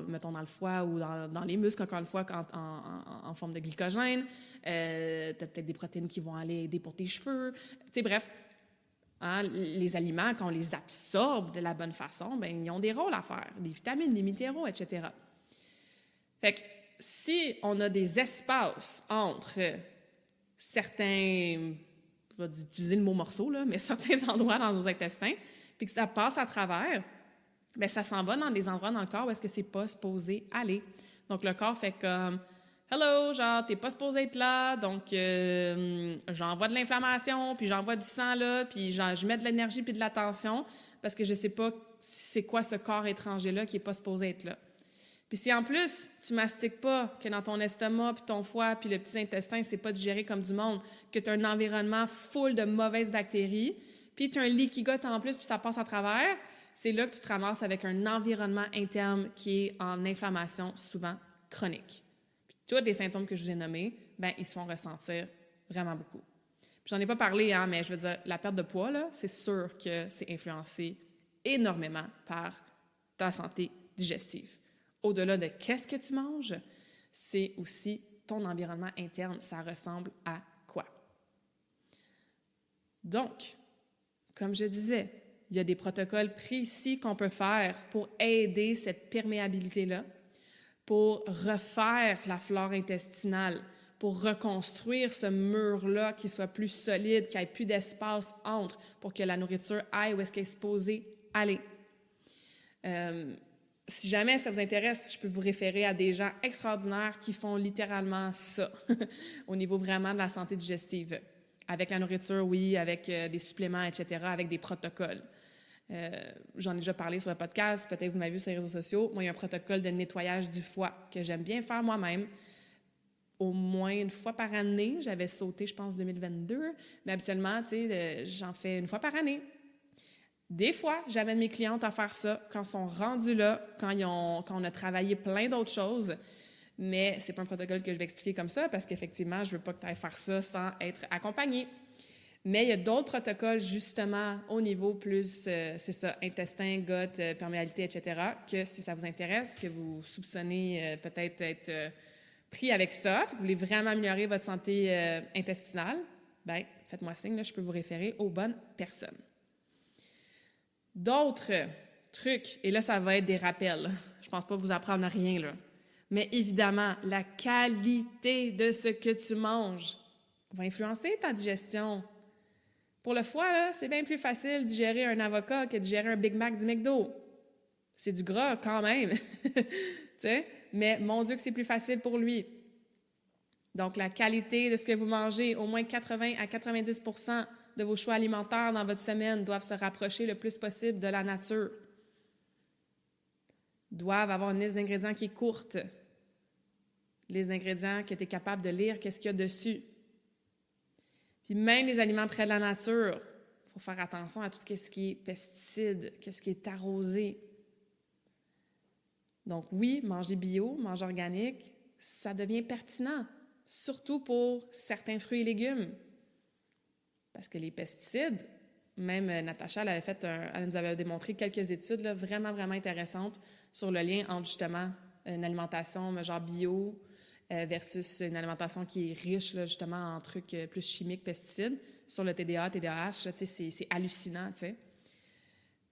mettons, dans le foie ou dans les muscles, encore une fois, en forme de glycogène. Tu as peut-être des protéines qui vont aller aider pour tes cheveux. Tu sais, bref, hein, les aliments, quand on les absorbe de la bonne façon, ils ont des rôles à faire, des vitamines, des minéraux, etc. Fait que si on a des espaces entre certains, je vais utiliser le mot morceau, là, mais certains endroits dans nos intestins, puis que ça passe à travers, ça s'en va dans des endroits dans le corps où est-ce que c'est pas supposé aller. Donc, le corps fait comme « Hello, genre, t'es pas supposé être là, donc j'envoie de l'inflammation, puis j'envoie du sang là, puis je mets de l'énergie puis de l'attention parce que je sais pas c'est quoi ce corps étranger-là qui est pas supposé être là. » Puis si en plus, tu mastiques pas, que dans ton estomac, puis ton foie, puis le petit intestin, c'est pas digéré comme du monde, que tu as un environnement full de mauvaises bactéries, puis tu as un leaky gut en plus, puis ça passe à travers, c'est là que tu te ramasses avec un environnement interne qui est en inflammation, souvent chronique. Puis tous les symptômes que je vous ai nommés, ils se font ressentir vraiment beaucoup. Puis j'en ai pas parlé, hein, mais je veux dire, la perte de poids, là, c'est sûr que c'est influencé énormément par ta santé digestive. Au-delà de qu'est-ce que tu manges, c'est aussi ton environnement interne. Ça ressemble à quoi? Donc, comme je disais, il y a des protocoles précis qu'on peut faire pour aider cette perméabilité-là, pour refaire la flore intestinale, pour reconstruire ce mur-là qui soit plus solide, qu'il n'y ait plus d'espace entre, pour que la nourriture aille où est-ce qu'elle est supposée aller. Si jamais ça vous intéresse, je peux vous référer à des gens extraordinaires qui font littéralement ça au niveau vraiment de la santé digestive. Avec la nourriture, oui, avec des suppléments, etc., avec des protocoles. J'en ai déjà parlé sur le podcast, peut-être vous m'avez vu sur les réseaux sociaux. Moi, il y a un protocole de nettoyage du foie que j'aime bien faire moi-même. Au moins une fois par année. J'avais sauté, je pense, 2022. Mais habituellement, tu sais, j'en fais une fois par année. Des fois, j'amène mes clientes à faire ça quand ils sont rendus là, quand on a travaillé plein d'autres choses. Mais c'est pas un protocole que je vais expliquer comme ça parce qu'effectivement, je veux pas que tu ailles faire ça sans être accompagnée. Mais il y a d'autres protocoles, justement, au niveau plus, c'est ça, intestin, gut, perméabilité, etc., que si ça vous intéresse, que vous soupçonnez peut-être être pris avec ça, que vous voulez vraiment améliorer votre santé intestinale, faites-moi signe, là, je peux vous référer aux bonnes personnes. D'autres trucs, et là, ça va être des rappels. Je pense pas vous apprendre rien, là. Mais évidemment, la qualité de ce que tu manges va influencer ta digestion. Pour le foie, là, c'est bien plus facile de digérer un avocat que de digérer un Big Mac du McDo. C'est du gras quand même, mais mon Dieu que c'est plus facile pour lui. Donc, la qualité de ce que vous mangez, au moins 80 à 90% de vos choix alimentaires dans votre semaine doivent se rapprocher le plus possible de la nature. Doivent avoir une liste d'ingrédients qui est courte. Liste d'ingrédients que tu es capable de lire, qu'est-ce qu'il y a dessus. Puis même les aliments près de la nature, il faut faire attention à tout ce qui est pesticides, qu'est-ce qui est arrosé. Donc oui, manger bio, manger organique, ça devient pertinent, surtout pour certains fruits et légumes. Parce que les pesticides, même Natacha, elle nous avait démontré quelques études là, vraiment, vraiment intéressantes sur le lien entre justement une alimentation genre bio versus une alimentation qui est riche là, justement en trucs plus chimiques, pesticides, sur le TDA, TDAH. Là, c'est hallucinant. T'sais.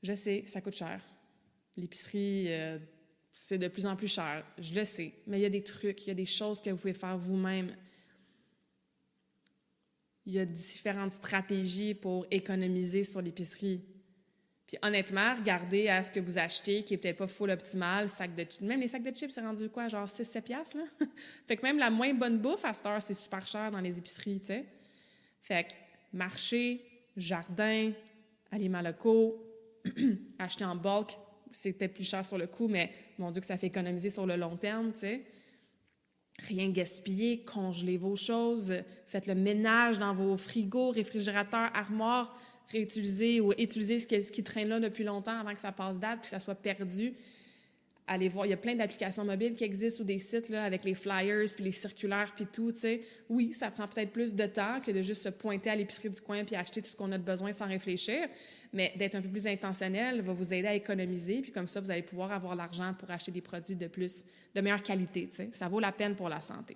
Je sais, ça coûte cher. L'épicerie, c'est de plus en plus cher. Je le sais. Mais il y a des trucs, il y a des choses que vous pouvez faire vous-même. Il y a différentes stratégies pour économiser sur l'épicerie. Puis honnêtement, regardez à ce que vous achetez, qui est peut-être pas full optimal, même les sacs de chips, c'est rendu quoi, genre 6-7 piastres, là? Fait que même la moins bonne bouffe, à cette heure, c'est super cher dans les épiceries, tu sais. Fait que marché, jardin, aliments locaux, acheter en bulk, c'est peut-être plus cher sur le coup, mais mon Dieu que ça fait économiser sur le long terme, tu sais. Rien gaspiller, congelez vos choses, faites le ménage dans vos frigos, réfrigérateurs, armoires, réutiliser ou utiliser ce qui traîne là depuis longtemps avant que ça passe date puis que ça soit perdu. Allez voir, il y a plein d'applications mobiles qui existent ou des sites là, avec les flyers puis les circulaires puis tout, tu sais. Oui, ça prend peut-être plus de temps que de juste se pointer à l'épicerie du coin puis acheter tout ce qu'on a de besoin sans réfléchir, mais d'être un peu plus intentionnel va vous aider à économiser puis comme ça, vous allez pouvoir avoir l'argent pour acheter des produits de meilleure qualité, tu sais. Ça vaut la peine pour la santé.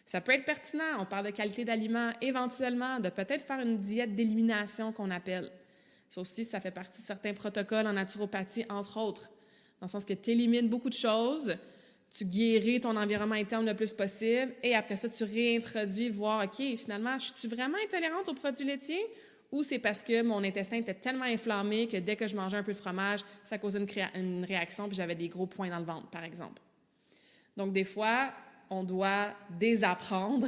Ça peut être pertinent, on parle de qualité d'aliments, éventuellement, de peut-être faire une diète d'élimination qu'on appelle. Ça aussi, ça fait partie de certains protocoles en naturopathie, entre autres. Dans le sens que tu élimines beaucoup de choses, tu guéris ton environnement interne le plus possible, et après ça, tu réintroduis, voir, OK, finalement, je suis vraiment intolérante aux produits laitiers, ou c'est parce que mon intestin était tellement inflammé que dès que je mangeais un peu de fromage, ça causait une réaction, puis j'avais des gros points dans le ventre, par exemple. Donc, des fois, on doit désapprendre,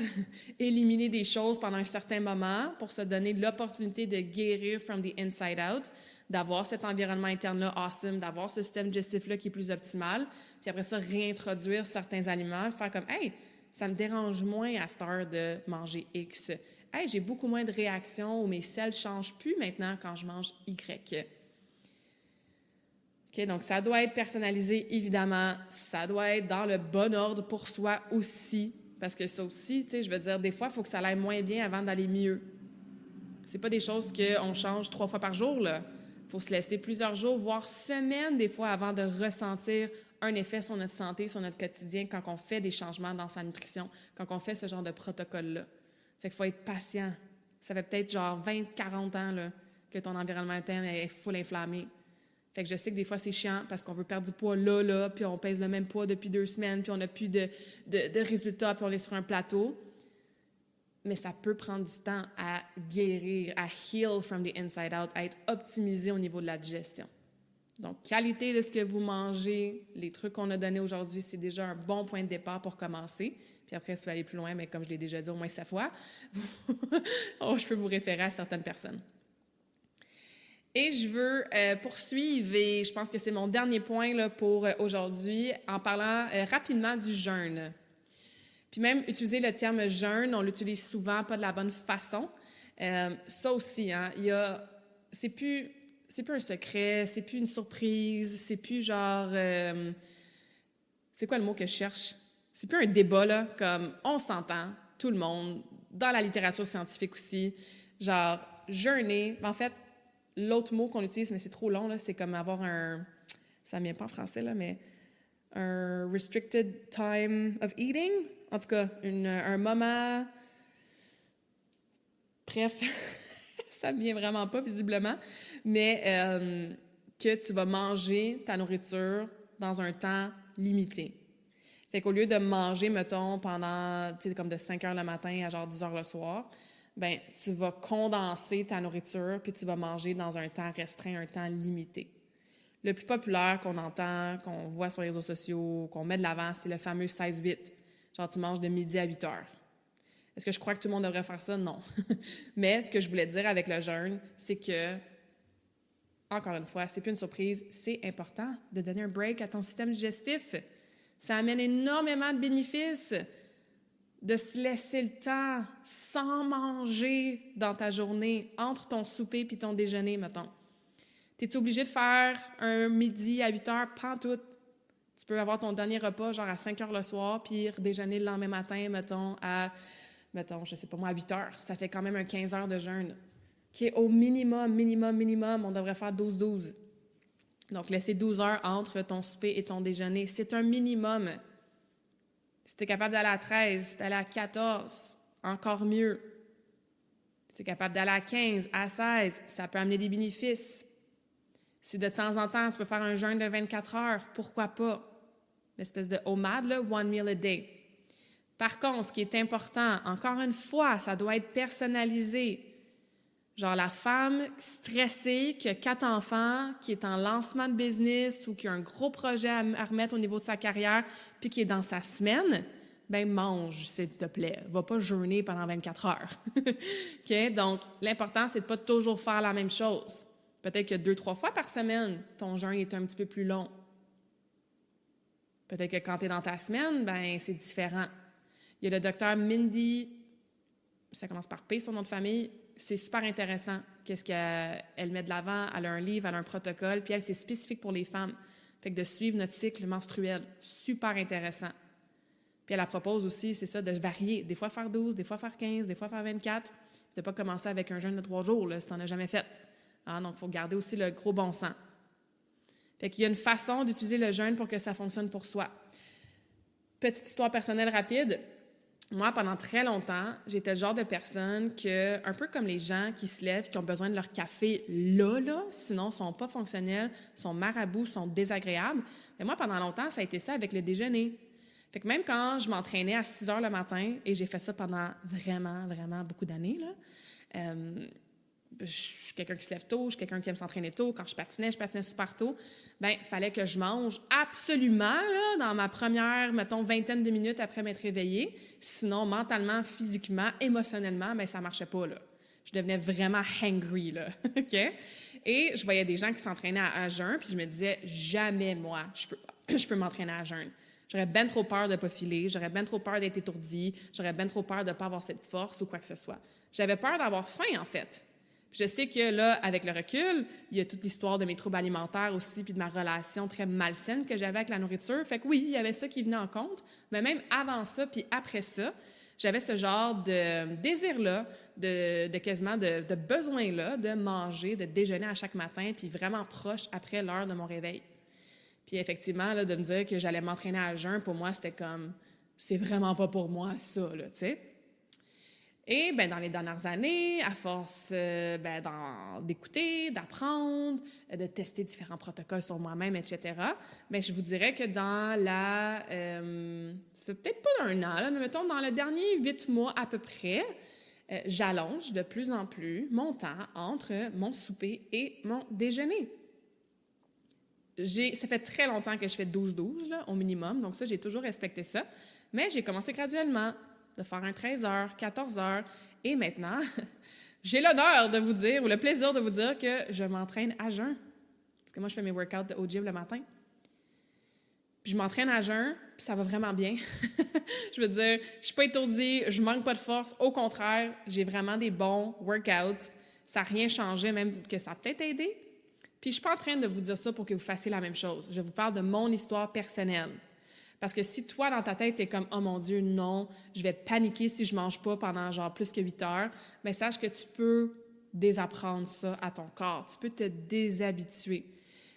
éliminer des choses pendant un certain moment pour se donner l'opportunité de guérir from the inside out, d'avoir cet environnement interne-là awesome, d'avoir ce système digestif-là qui est plus optimal, puis après ça, réintroduire certains aliments, faire comme « Hey, ça me dérange moins à cette heure de manger X. Hey, j'ai beaucoup moins de réactions ou mes selles ne changent plus maintenant quand je mange Y. » OK, donc ça doit être personnalisé, évidemment. Ça doit être dans le bon ordre pour soi aussi, parce que ça aussi, tu sais, je veux dire, des fois, il faut que ça aille moins bien avant d'aller mieux. C'est pas des choses qu'on change 3 fois par jour, là. Il faut se laisser plusieurs jours, voire semaines, des fois, avant de ressentir un effet sur notre santé, sur notre quotidien, quand on fait des changements dans sa nutrition, quand on fait ce genre de protocole-là. Fait qu'il faut être patient. Ça fait peut-être genre 20, 40 ans là, que ton environnement interne est full inflammé. Fait que je sais que des fois, c'est chiant parce qu'on veut perdre du poids là, puis on pèse le même poids depuis 2 semaines, puis on n'a plus de résultats, puis on est sur un plateau. Mais ça peut prendre du temps à guérir, à heal from the inside out, à être optimisé au niveau de la digestion. Donc, qualité de ce que vous mangez, les trucs qu'on a donnés aujourd'hui, c'est déjà un bon point de départ pour commencer. Puis après, si vous allez plus loin, mais comme je l'ai déjà dit au moins 7 fois, je peux vous référer à certaines personnes. Et je veux poursuivre, et je pense que c'est mon dernier point là, pour aujourd'hui, en parlant rapidement du jeûne. Puis même, utiliser le terme jeûne, on l'utilise souvent pas de la bonne façon. Ça aussi, hein, c'est plus un secret, c'est plus une surprise, c'est plus genre... c'est quoi le mot que je cherche? C'est plus un débat, là, comme on s'entend, tout le monde, dans la littérature scientifique aussi, genre jeûner. En fait, l'autre mot qu'on utilise, mais c'est trop long, là, c'est comme avoir un... Ça ne vient pas en français, là, mais un restricted time of eating. En tout cas, un moment... Bref, ça ne vient vraiment pas, visiblement, mais que tu vas manger ta nourriture dans un temps limité. Fait qu'au lieu de manger, mettons, pendant, tu sais, comme de 5 heures le matin à genre 10 heures le soir, ben tu vas condenser ta nourriture puis tu vas manger dans un temps restreint, un temps limité. Le plus populaire qu'on entend, qu'on voit sur les réseaux sociaux, qu'on met de l'avant, c'est le fameux 16-8. Genre, tu manges de midi à 8 heures. Est-ce que je crois que tout le monde devrait faire ça? Non. Mais ce que je voulais dire avec le jeûne, c'est que, encore une fois, c'est plus une surprise, c'est important de donner un break à ton système digestif. Ça amène énormément de bénéfices de se laisser le temps sans manger dans ta journée, entre ton souper et ton déjeuner, mettons. T'es-tu obligé de faire un midi à 8 heures? Pantoute. Tu peux avoir ton dernier repas genre à 5 heures le soir, puis déjeuner le lendemain matin, mettons, je sais pas moi, à 8 heures. Ça fait quand même un 15 heures de jeûne. Au minimum, on devrait faire 12-12. Donc, laisser 12 heures entre ton souper et ton déjeuner. C'est un minimum. Si tu es capable d'aller à 13, d'aller à 14, encore mieux. Si tu es capable d'aller à 15, à 16, ça peut amener des bénéfices. Si de temps en temps, tu peux faire un jeûne de 24 heures, pourquoi pas? L'espèce de OMAD, là, one meal a day. Par contre, ce qui est important, encore une fois, ça doit être personnalisé. Genre la femme stressée, qui a 4 enfants, qui est en lancement de business ou qui a un gros projet à remettre au niveau de sa carrière, puis qui est dans sa semaine, ben mange, s'il te plaît. Va pas jeûner pendant 24 heures. OK? Donc, l'important, c'est de pas toujours faire la même chose. Peut-être que 2-3 fois par semaine, ton jeûne est un petit peu plus long. Peut-être que quand tu es dans ta semaine, ben c'est différent. Il y a le docteur Mindy, ça commence par P, son nom de famille. C'est super intéressant qu'est-ce qu'elle met de l'avant. Elle a un livre, elle a un protocole, puis elle, c'est spécifique pour les femmes. Fait que de suivre notre cycle menstruel, super intéressant. Puis elle propose aussi, c'est ça, de varier. Des fois faire 12, des fois faire 15, des fois faire 24. De ne pas commencer avec un jeûne de 3 jours, là, si tu n'en as jamais fait. Donc, il faut garder aussi le gros bon sens. Fait qu'il y a une façon d'utiliser le jeûne pour que ça fonctionne pour soi. Petite histoire personnelle rapide. Moi, pendant très longtemps, j'étais le genre de personne que, un peu comme les gens qui se lèvent, qui ont besoin de leur café là, sinon ils ne sont pas fonctionnels, sont marabouts, sont désagréables. Mais moi, pendant longtemps, ça a été ça avec le déjeuner. Fait que même quand je m'entraînais à 6 heures le matin, et j'ai fait ça pendant vraiment, vraiment beaucoup d'années, là, je suis quelqu'un qui se lève tôt, je suis quelqu'un qui aime s'entraîner tôt. Quand je patinais super tôt. Bien, il fallait que je mange absolument là, dans ma première, mettons, vingtaine de minutes après m'être réveillée. Sinon, mentalement, physiquement, émotionnellement, bien, ça ne marchait pas. Là. Je devenais vraiment hangry. Là. OK? Et je voyais des gens qui s'entraînaient à jeun, puis je me disais, jamais moi, je peux m'entraîner à jeun. J'aurais bien trop peur de ne pas filer, j'aurais bien trop peur d'être étourdie, j'aurais bien trop peur de ne pas avoir cette force ou quoi que ce soit. J'avais peur d'avoir faim, en fait. Je sais que là, avec le recul, il y a toute l'histoire de mes troubles alimentaires aussi, puis de ma relation très malsaine que j'avais avec la nourriture. Fait que oui, il y avait ça qui venait en compte, mais même avant ça, puis après ça, j'avais ce genre de désir-là, de quasiment de besoin-là de manger, de déjeuner à chaque matin, puis vraiment proche après l'heure de mon réveil. Puis effectivement, là, de me dire que j'allais m'entraîner à jeun, pour moi, c'était comme, c'est vraiment pas pour moi, ça, là, tu sais. Et bien, dans les dernières années, à force d'écouter, d'apprendre, de tester différents protocoles sur moi-même, etc., bien, je vous dirais que dans ça fait peut-être pas d'un an, là, mais mettons dans le dernier 8 mois à peu près, j'allonge de plus en plus mon temps entre mon souper et mon déjeuner. Ça fait très longtemps que je fais 12-12 là, au minimum, donc ça, j'ai toujours respecté ça, mais j'ai commencé graduellement de faire un 13 heures, 14 heures. Et maintenant, j'ai l'honneur de vous dire, ou le plaisir de vous dire que je m'entraîne à jeun. Parce que moi, je fais mes workouts au gym le matin. Puis je m'entraîne à jeun, puis ça va vraiment bien. Je veux dire, je suis pas étourdie, je manque pas de force. Au contraire, j'ai vraiment des bons workouts. Ça n'a rien changé, même que ça a peut-être aidé. Puis je suis pas en train de vous dire ça pour que vous fassiez la même chose. Je vous parle de mon histoire personnelle. Parce que si toi, dans ta tête, t'es comme « Oh mon Dieu, non, je vais paniquer si je mange pas pendant genre plus que 8 heures », bien sache que tu peux désapprendre ça à ton corps. Tu peux te déshabituer.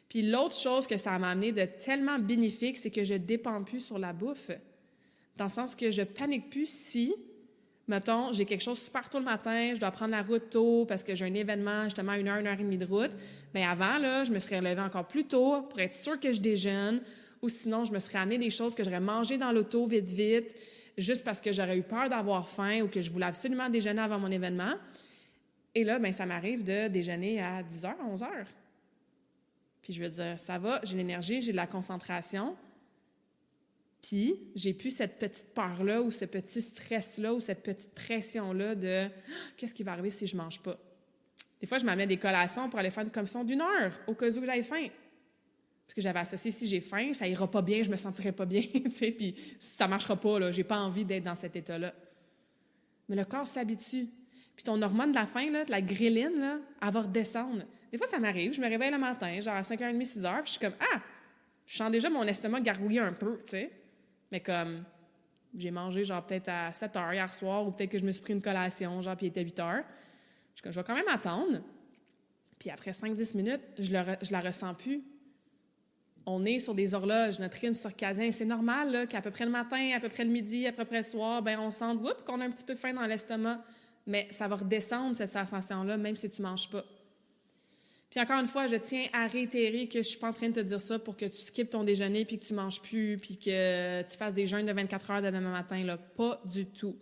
Puis l'autre chose que ça m'a amené de tellement bénéfique, c'est que je ne dépends plus sur la bouffe. Dans le sens que je panique plus si, mettons, j'ai quelque chose super tôt le matin, je dois prendre la route tôt parce que j'ai un événement, justement, 1 heure, 1 heure et demie de route. Bien avant, là, je me serais relevée encore plus tôt pour être sûre que je déjeune. Ou sinon, je me serais amené des choses que j'aurais mangées dans l'auto vite, juste parce que j'aurais eu peur d'avoir faim ou que je voulais absolument déjeuner avant mon événement. Et là, bien, ça m'arrive de déjeuner à 10h, 11h. Puis je veux dire, ça va, j'ai l'énergie, j'ai de la concentration. Puis j'ai plus cette petite peur-là ou ce petit stress-là ou cette petite pression-là de « Qu'est-ce qui va arriver si je mange pas? » Des fois, je m'amène des collations pour aller faire une commission d'1 heure au cas où j'aille faim. Parce que j'avais associé, si j'ai faim, ça ira pas bien, je me sentirai pas bien, tu sais, puis ça marchera pas, là, j'ai pas envie d'être dans cet état-là. Mais le corps s'habitue. Puis ton hormone de la faim, là, la gréline, là, elle va redescendre. Des fois, ça m'arrive, je me réveille le matin, genre à 5h30, 6h, puis je suis comme « Ah! » Je sens déjà mon estomac gargouiller un peu, tu sais. Mais comme, j'ai mangé genre peut-être à 7h hier soir, ou peut-être que je me suis pris une collation, genre, puis il était 8h. Je vais quand même attendre. Puis après 5-10 minutes, je la ressens plus. On est sur des horloges, notre rythme circadien. C'est normal là, qu'à peu près le matin, à peu près le midi, à peu près le soir, ben on sent qu'on a un petit peu faim dans l'estomac. Mais ça va redescendre, cette sensation-là, même si tu ne manges pas. Puis encore une fois, je tiens à réitérer que je ne suis pas en train de te dire ça pour que tu skippes ton déjeuner, puis que tu ne manges plus, puis que tu fasses des jeûnes de 24 heures de demain matin. Là. Pas du tout.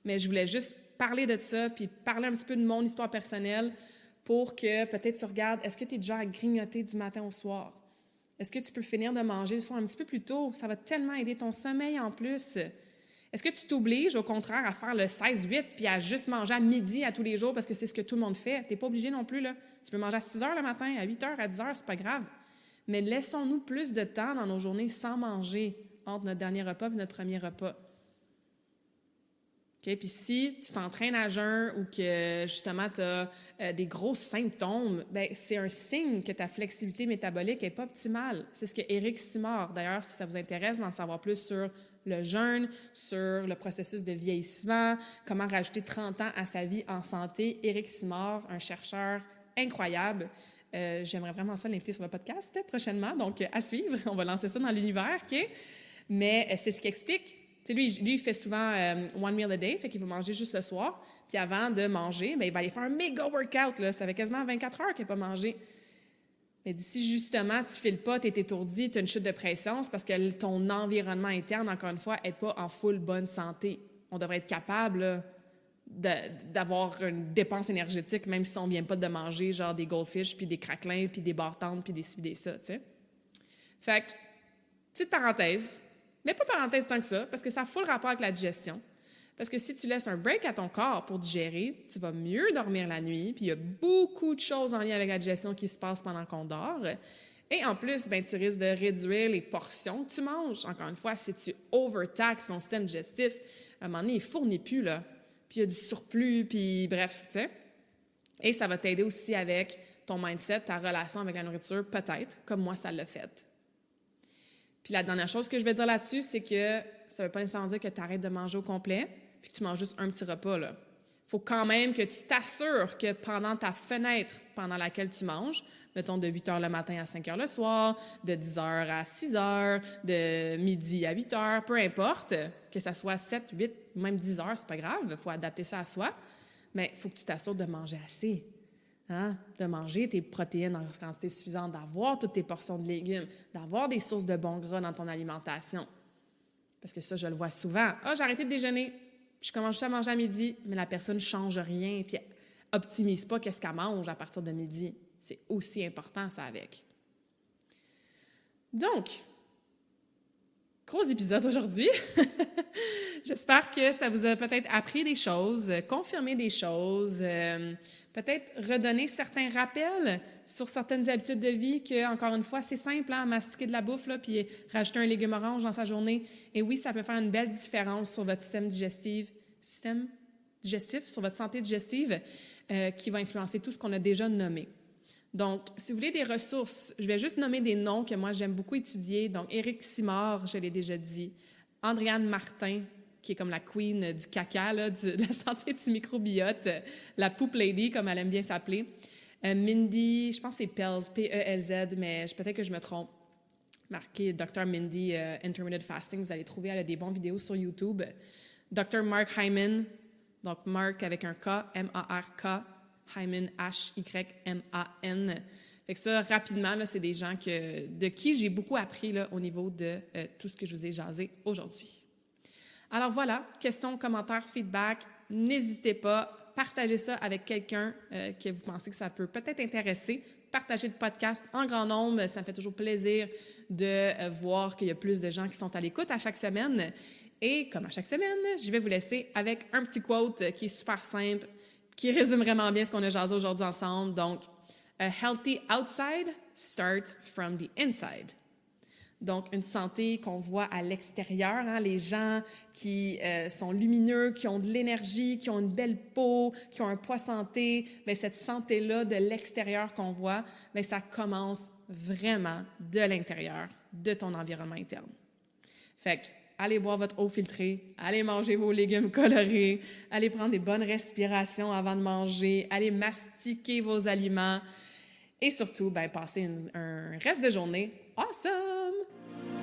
Mais je voulais juste parler de ça, puis parler un petit peu de mon histoire personnelle pour que peut-être tu regardes, est-ce que tu es déjà à grignoter du matin au soir? Est-ce que tu peux finir de manger le soir un petit peu plus tôt? Ça va tellement aider ton sommeil en plus. Est-ce que tu t'obliges, au contraire, à faire le 16-8 puis à juste manger à midi à tous les jours parce que c'est ce que tout le monde fait? Tu n'es pas obligé non plus, là. Tu peux manger à 6 heures le matin, à 8 heures, à 10 heures, c'est pas grave. Mais laissons-nous plus de temps dans nos journées sans manger entre notre dernier repas et notre premier repas. Okay? Puis si tu t'entraînes à jeun ou que, justement, tu as des gros symptômes, bien, c'est un signe que ta flexibilité métabolique n'est pas optimale. C'est ce que Éric Simard, d'ailleurs, si ça vous intéresse d'en savoir plus sur le jeûne, sur le processus de vieillissement, comment rajouter 30 ans à sa vie en santé. Éric Simard, un chercheur incroyable. J'aimerais vraiment ça l'inviter sur le podcast prochainement, donc à suivre. On va lancer ça dans l'univers, OK? Mais c'est ce qui explique. Lui, il fait souvent one meal a day, fait qu'il va manger juste le soir. Puis avant de manger, bien, il va aller faire un méga workout. Là. Ça fait quasiment 24 heures qu'il n'a pas mangé. Mais si justement tu ne files pas, tu es étourdi, tu as une chute de pression, c'est parce que ton environnement interne, encore une fois, n'est pas en full bonne santé. On devrait être capable là, d'avoir une dépense énergétique, même si on ne vient pas de manger genre des goldfish, puis des craquelins, puis des bartendes, puis des ci, des ça, tu sais. Fait que, petite parenthèse, mais pas parenthèse tant que ça, parce que ça a full rapport avec la digestion. Parce que si tu laisses un break à ton corps pour digérer, tu vas mieux dormir la nuit, puis il y a beaucoup de choses en lien avec la digestion qui se passent pendant qu'on dort. Et en plus, ben, tu risques de réduire les portions que tu manges. Encore une fois, si tu overtaxes ton système digestif, à un moment donné, il ne fournit plus, là. Puis il y a du surplus, puis bref, tu sais. Et ça va t'aider aussi avec ton mindset, ta relation avec la nourriture, peut-être, comme moi, ça l'a fait. Puis la dernière chose que je vais dire là-dessus, c'est que ça ne veut pas nécessairement dire que tu arrêtes de manger au complet puis que tu manges juste un petit repas. Il faut quand même que tu t'assures que pendant ta fenêtre pendant laquelle tu manges, mettons de 8 heures le matin à 5 heures le soir, de 10 heures à 6 heures, de midi à 8 heures, peu importe, que ça soit 7, 8, même 10 heures, c'est pas grave, il faut adapter ça à soi, mais il faut que tu t'assures de manger assez. Hein? De manger tes protéines en quantité suffisante, d'avoir toutes tes portions de légumes, d'avoir des sources de bons gras dans ton alimentation. Parce que ça, je le vois souvent. « Ah, j'ai arrêté de déjeuner, je commence juste à manger à midi. » Mais la personne ne change rien et optimise pas qu'est-ce qu'elle mange à partir de midi. C'est aussi important, ça, avec. Donc, gros épisode aujourd'hui. J'espère que ça vous a peut-être appris des choses, confirmé des choses, peut-être redonner certains rappels sur certaines habitudes de vie que, encore une fois, c'est simple, hein, mastiquer de la bouffe, là, puis rajouter un légume orange dans sa journée. Et oui, ça peut faire une belle différence sur votre système digestif, sur votre santé digestive, qui va influencer tout ce qu'on a déjà nommé. Donc, si vous voulez des ressources, je vais juste nommer des noms que moi, j'aime beaucoup étudier. Donc, Éric Simard, je l'ai déjà dit. Andréane Martin, qui est comme la queen du caca, là, de la santé du microbiote, la poop lady, comme elle aime bien s'appeler. Mindy, je pense que c'est Pelz, P-E-L-Z, mais peut-être que je me trompe. Marqué Dr. Mindy Intermittent Fasting, vous allez trouver, elle a des bonnes vidéos sur YouTube. Dr. Mark Hyman, donc Mark avec un K, M-A-R-K, Hyman, H-Y-M-A-N. Fait que ça, rapidement, là, c'est des gens de qui j'ai beaucoup appris là, au niveau de tout ce que je vous ai jasé aujourd'hui. Alors voilà, questions, commentaires, feedback, n'hésitez pas, partagez ça avec quelqu'un que vous pensez que ça peut peut-être intéresser. Partagez le podcast en grand nombre, ça me fait toujours plaisir de voir qu'il y a plus de gens qui sont à l'écoute à chaque semaine. Et comme à chaque semaine, je vais vous laisser avec un petit quote qui est super simple, qui résume vraiment bien ce qu'on a jasé aujourd'hui ensemble. Donc, « A healthy outside starts from the inside ». Donc, une santé qu'on voit à l'extérieur, hein, les gens qui sont lumineux, qui ont de l'énergie, qui ont une belle peau, qui ont un poids santé, bien, cette santé-là de l'extérieur qu'on voit, bien, ça commence vraiment de l'intérieur, de ton environnement interne. Fait que allez boire votre eau filtrée, allez manger vos légumes colorés, allez prendre des bonnes respirations avant de manger, allez mastiquer vos aliments et surtout, passez un reste de journée awesome!